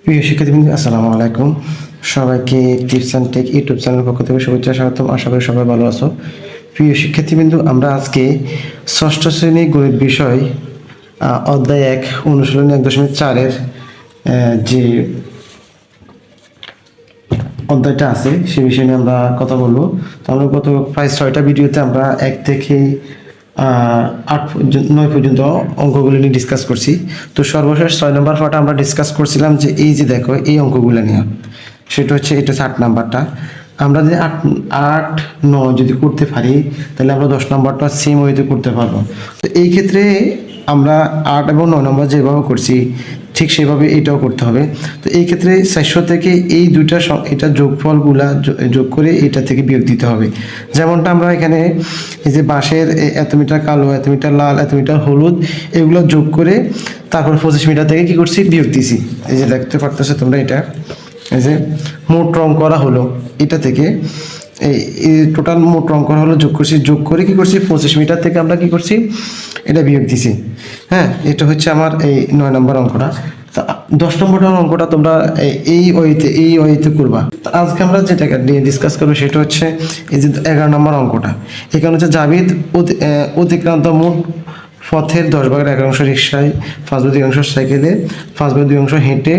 প্রিয় শিক্ষার্থীবৃন্দ, আসসালামু আলাইকুম। সবাইকে টিপস অ্যান্ড টেক ইউটিউব চ্যানেলের পক্ষ থেকে শুভেচ্ছা স্বাগতম। আশা করি সবাই ভালো আছো। প্রিয় শিক্ষার্থীবৃন্দ, আমরা আজকে ষষ্ঠ শ্রেণী গণিত বিষয় অধ্যায় 1 অনুশীলনী 1.4 যে অধ্যায়টা আছে সে বিষয় নিয়ে আমরা কথা বলবো। তো আমরা গত প্রায় 6টা ভিডিওতে আমরা 1 থেকে 9 পর্যন্ত অঙ্কগুলো নিয়ে ডিসকাস করছি। তো সর্বশেষ 6 নম্বর পার্টে আমরা ডিসকাস করছিলাম যে এই যে দেখো এই অঙ্কগুলো নিয়ে, সেটা হচ্ছে এটা 8 নাম্বারটা। আমরা যদি 8, 9 যদি করতে পারি তাহলে আমরা 10 নম্বরটা সেম ওয়েতে করতে পারবো। তো এই ক্ষেত্রে আমরা 8 এবং 9 নম্বর যেভাবে করছি ঠিক সেভাবে এটাও করতে হবে। তো এই ক্ষেত্রে 400 থেকে এই দুইটা এটা যোগফলগুলা যোগ করে এটা থেকে বিয়োগ দিতে হবে। যেমনটা আমরা এখানে এই যে বাঁশের এত মিটার কালো, এত মিটার লাল, এত মিটার হলুদ, এগুলো যোগ করে তারপর 25 মিটার থেকে কি করছি বিয়োগ দিছি। এই যে দেখতে পারতেছো তোমরা, এটা এই যে মোট রং করা হলো এটা থেকে এই টোটাল মোট রং করা হলো, যোগ করছি, যোগ করে কি করছি 25 মিটার থেকে আমরা কি করছি এটা বিয়োগ দিছি। হ্যাঁ, এটা হচ্ছে আমার এই 9 নম্বর অঙ্কটা। তা 10 নম্বর অঙ্কটা তোমরা এই ওইতে করবা। আজকে আমরা যেটা নিয়ে ডিসকাস করবো সেটা হচ্ছে এই যে 11 নম্বর অঙ্কটা। এখানে হচ্ছে জাবিদ অতিক্রান্ত মোট পথের 10/11 রিক্সায়, 5/2 সাইকেলে, 5/2 হেঁটে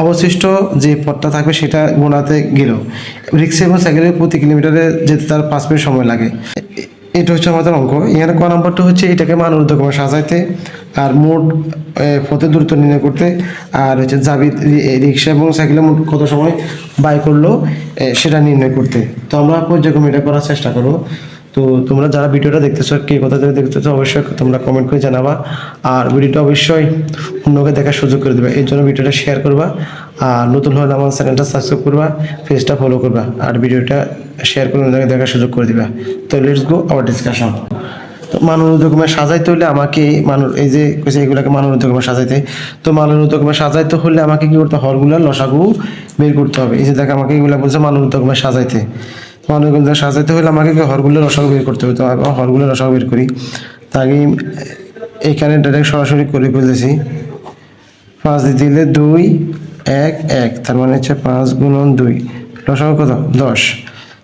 অবশিষ্ট যে পথটা থাকবে সেটা গোনাতে গেল। রিক্সা এবং সাইকেলের প্রতি কিলোমিটারে যেতে তার 5 মিনিট সময় লাগে। এটা হচ্ছে আমাদের অঙ্ক। এখানে ক নাম্বারটা হচ্ছে এটাকে মান ঊর্ধ্বক্রমে সাজাইতে, আর মোট পথের দূরত্ব নির্ণয় করতে, আর হচ্ছে জাবিদ রিক্সা এবং সাইকেলে মোট কত সময় ব্যয় করলো সেটা নির্ণয় করতে। তো আমরা পর্যায়ক্রমে এটা করার চেষ্টা করবো। তো তোমরা যারা ভিডিওটা দেখতেছো, কে কোথা থেকে দেখতেছো অবশ্যই তোমরা কমেন্ট করে জানাবা। আর ভিডিওটা অবশ্যই অন্যকে দেখার সুযোগ করে দেবে, এর জন্য ভিডিওটা শেয়ার করবা। আর নতুন হলে আমার চ্যানেলটা সাবস্ক্রাইব করবা, পেজটা ফলো করবা, আর ভিডিওটা শেয়ার করে অন্যকে দেখার সুযোগ করে দিবা। তো লেটস গো আওয়ার ডিসকাশন। তো মান ঊর্ধ্বক্রমে সাজাইতে হলে আমাকে এই যে এগুলাকে মান ঊর্ধ্বক্রমে সাজাইতে, তো মান ঊর্ধ্বক্রমে সাজাইতে হলে আমাকে কি করতে হবে, হরগুলার লসাগু বের করতে হবে। এই যে দেখ আমাকে এগুলা বলছে মান ঊর্ধ্বক্রমে সাজাইতে, মান ঊর্ধ্বক্রমে সাজাইতে হলে আমাকে হরগুলোর লসাগু বের করতে হবে। তো আমি হরগুলোর লসাগু বের করি। তাই এখানে ডাইরেক্ট সরাসরি করে ফেলতেছি। 5 দিলে 2, 1, 1, তার মানে হচ্ছে 5 গুণন 2, লসাগু কত 10।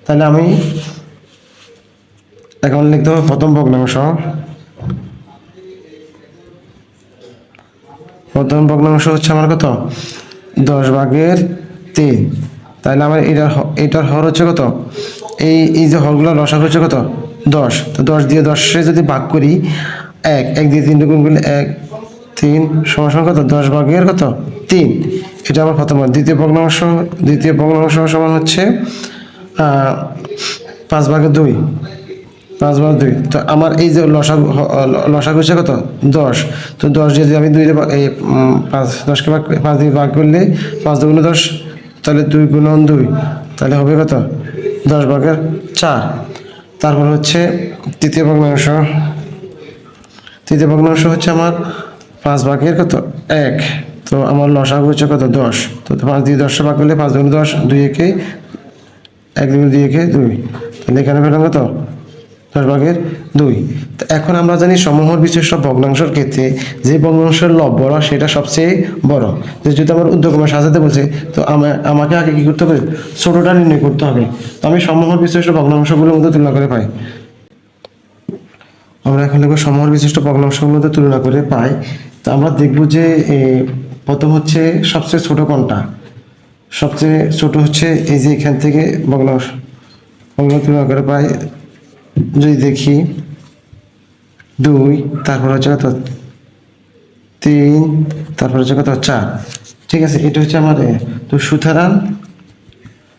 তাহলে আমি এখন লিখতে হবে প্রথম ভগ্নাংশ। প্রথম ভগ্নাংশ হচ্ছে আমার কত 10/3। তাহলে আমার এটার হর হচ্ছে কত, এই যে হরগুলো লসাগু হচ্ছে কত 10। তো 10 দিয়ে 10 যদি ভাগ করি 1 দিয়ে 3 গুণ করলে 1, 3 সমান কত 10/3 কত 3। এটা আমার প্রথম। দ্বিতীয় ভগ্নাংশ সমান হচ্ছে 5/2, 5/2। তো আমার এই যে লসাগু হচ্ছে কত 10। তো 10 যদি আমি 2 এই 10কে 5 দিয়ে ভাগ করলে 5 2 10, তাহলে 2 গুণন 2, তাহলে হবে কত 10/4। তারপর হচ্ছে তৃতীয় ভগ্নাংশ হচ্ছে আমার 5/1 কত 1। তো আমার লসাগু হচ্ছে কত 10। তো 5 দিয়ে 10 ভাগ করলে 5 2 10, 2 একে 1 2 একে 2, তাহলে এখানে পেলাম কত 10/2। তো এখন আমরা জানি সমহর বিশিষ্ট ভগ্নাংশের ক্ষেত্রে যে ভগ্নাংশের লব বড় সেটা সবচেয়ে বড়। যেহেতু আমার ঊর্ধ্বক্রমে সাজাতে বলছে, তো আমাকে আগে কি করতে হবে, ছোটটা নির্ণয় করতে হবে। তো আমি সমহর বিশিষ্ট ভগ্নাংশগুলোর মধ্যে তুলনা করে পাই। আমরা এখন লিখব সমহর বিশিষ্ট ভগ্নাংশগুলোর মধ্যে তুলনা করে পাই। তো আমরা দেখব যে প্রথম হচ্ছে সবচেয়ে ছোট কোনটা। সবচেয়ে ছোট হচ্ছে এই যে এখান থেকে ভগ্নাংশ তুলনা করে পাই। যদি দেখি 2, তারপর হচ্ছে কত 3, তারপর হচ্ছে কত 4। ঠিক আছে, এটা হচ্ছে আমার। তো সুতরাং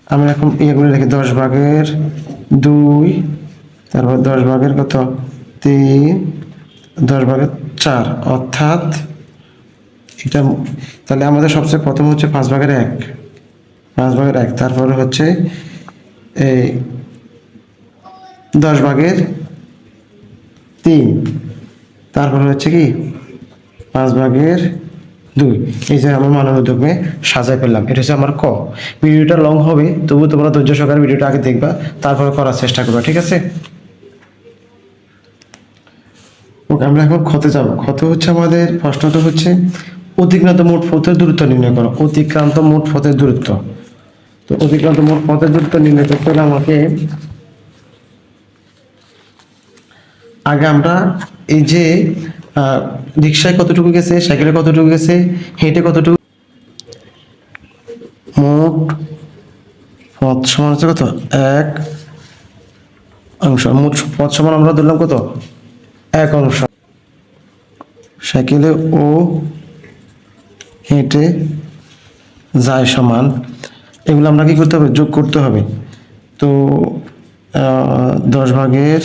আমি এখন এগুলো লিখি 10/2, তারপর 10/3, 10/4, অর্থাৎ এটা। তাহলে আমাদের সবচেয়ে প্রথম হচ্ছে 5/1, 5/1, তারপরে হচ্ছে এই 10/3, তারপরে হচ্ছে কি 5/2। এই যে আমার মান ঊর্ধ্বক্রমে সাজাই ফেললাম। এটা হচ্ছে আমার ক। ভিডিওটা লং হবে, তবুও তোমরা ধৈর্য সহকারে ভিডিওটা আগে দেখবা, তারপরে করার চেষ্টা করবা, ঠিক আছে। ওকে, আমরা এখন ক্ষতে যাব। ক্ষত হচ্ছে আমাদের প্রশ্নটা হচ্ছে অতিক্রান্ত মোট পথের দূরত্ব নির্ণয় করো। অতিক্রান্ত মোট পথের দূরত্ব। তো অতিক্রান্ত মোট পথের দূরত্ব নির্ণয় করতে হলে আমাকে আগে আমরা এই যে রিক্সায় কতটুকু গেছে, সাইকেলে কতটুকু গেছে, হেঁটে কতটুকু, মোট পথ সমান হচ্ছে কত, এক অংশ। মোট পথ সমান আমরা ধরলাম কত, এক অংশ। সাইকেলে ও হেঁটে যায় সমান, এগুলো আমরা কি করতে হবে, যোগ করতে হবে। তো 10/3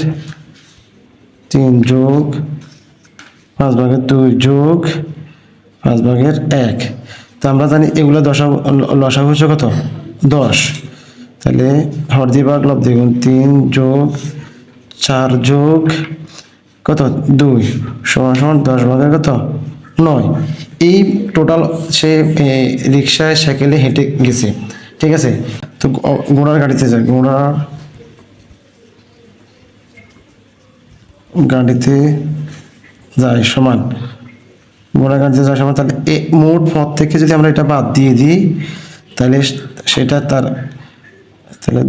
যোগ 5/2 যোগ 5/1। তো আমরা জানি এগুলো লসাগু হচ্ছে কত, 10। তাহলে হর দিয়ে ভাগ লব দিয়ে গুণ, 3 যোগ 4 যোগ কত 2 সমান সমান 10/9 কত 9। এই টোটাল সে রিক্সায় সাইকেলে হেঁটে গেছে, ঠিক আছে। তো ঘোড়ার গাড়িতে যায়, ঘোড়ার গাড়িতে যায় সমান, ঘোড়ার গাড়িতে যায় সমান। তাহলে মোট পথ থেকে যদি আমরা এটা বাদ দিয়ে দিই তাহলে সেটা তার, তাহলে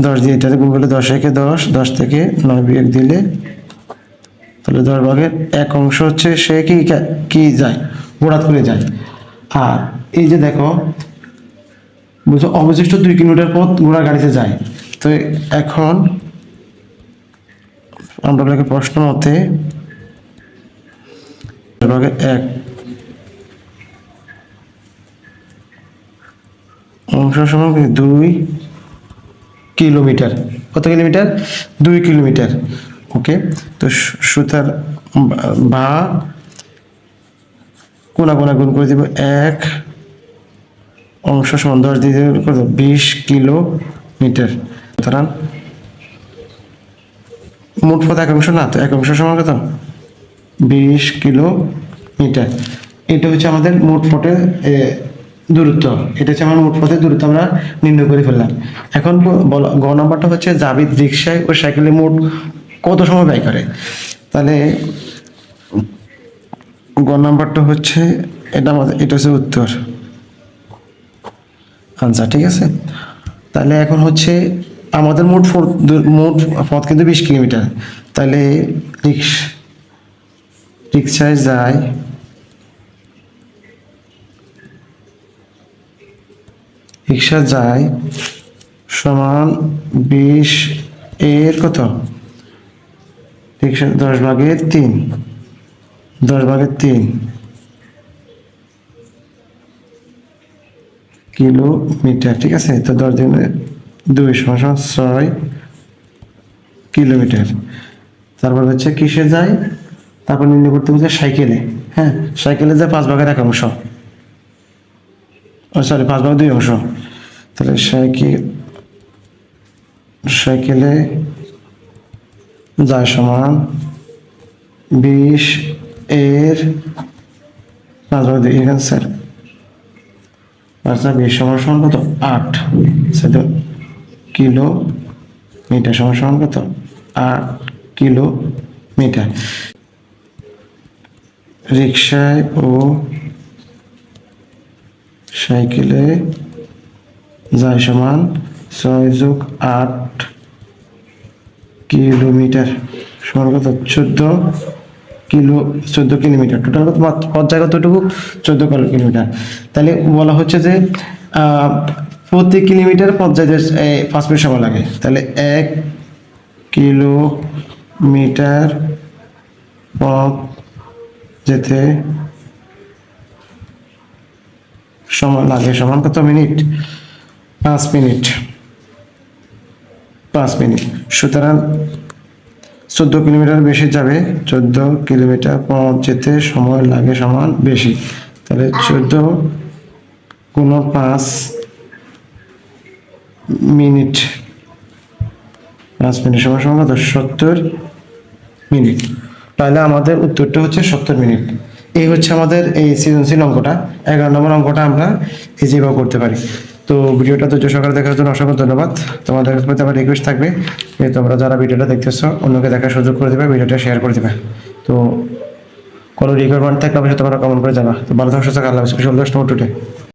10 দিয়ে এটাতে গুণ করলে 10×1 10 থেকে 9 বিয়োগ দিলে তাহলে 10/1 অংশ হচ্ছে সে কি যায়, ঘোড়া করে যায়। আর এই যে দেখো বুঝো অবশিষ্ট 2 কিলোমিটার পথ ঘোড়া গাড়িতে যায়। তো এখন আমরা লিখি প্রশ্ন মতে 1 অংশ সমান 2 কিলোমিটার। কত কিলোমিটার, 2 কিলোমিটার। ওকে, তো সুতার বা কোনা গুণ করে দিব, 1 অংশ সমান 10 দিয়ে কত 20 কিলোমিটার। সুতরাং মোট পথ 1 অংশ না, তো 1 অংশ সমান কত 20 কিলোমিটার। এটা হচ্ছে আমাদের মোট পথের দূরত্ব। এটা হচ্ছে আমার মোট পথের দূরত্ব আমরা নির্ণয় করে ফেললাম। এখন গ নাম্বারটা হচ্ছে জাবিদ রিক্সায় ও সাইকেলে মোট কত সময় ব্যয় করে। তাহলে গ নাম্বারটা হচ্ছে এটা হচ্ছে উত্তর আনসার, ঠিক আছে। তাহলে এখন হচ্ছে আমাদের মোট পথ কিন্তু 20 কিলোমিটার। তাহলে রিক্সায় যায় সমান 20 এর কত, রিক্সা 10/3 কিলোমিটার, ঠিক আছে। তো 10 দিনে 2 সমান 6 কিলোমিটার। তারপর হচ্ছে কিসে যায়, তারপর নির্ণয় করতে হচ্ছে সাইকেলে। হ্যাঁ, সাইকেলে যায় 5/1 অংশ, সরি 5/2 অংশ। তাহলে সাইকেলে যায় সমান 20 এর 5/2 এখানে স্যার 5/20 সমান কত 8 কিলোমিটার, সমান কত 8 কিলোমিটার। রিক্সায় ও সাইকেলে যায় সমান 6 যোগ 8 কিলোমিটার সমান কত 14 কিলোমিটার। টোটাল পথ জায়গা কতটুকু 14 কিলোমিটার। তাহলে বলা হচ্ছে যে প্রতি কিলোমিটার পথ যেতে 5 মিনিট সময় লাগে। তাহলে 1 কিলোমিটার পথ যেতে সময় লাগে সমান কত মিনিট, 5 মিনিট। সুতরাং 14 কিলোমিটার বেশি যাবে, 14 কিলোমিটার পথ যেতে সময় লাগে সমান বেশি। তাহলে 14 × 5 মিনিট, 5 মিনিট সমান কত 70 মিনিট। তাহলে আমাদের উত্তরটা হচ্ছে 70 মিনিট। এই হচ্ছে আমাদের এই সৃজনশীল অঙ্কটা। 11 নম্বর অঙ্কটা আমরা যেভাবে করতে পারি। তো ভিডিওটা ধৈর্য সহকারে দেখার জন্য অসংখ্য ধন্যবাদ। তোমাদের প্রতি আমার রিকোয়েস্ট থাকবে যে তোমরা যারা ভিডিওটা দেখতেছো অন্যকে দেখার সুযোগ করে দেবে, ভিডিওটা শেয়ার করে দেবে। তো কোনো রিকোয়ারমেন্ট থাকলে অবশ্যই তোমরা কমেন্ট করে যাবা। তো ভালো থাকো, সুস্থ থাকো, আল্লাহ হাফেজ। 16 নম্বর টুডে।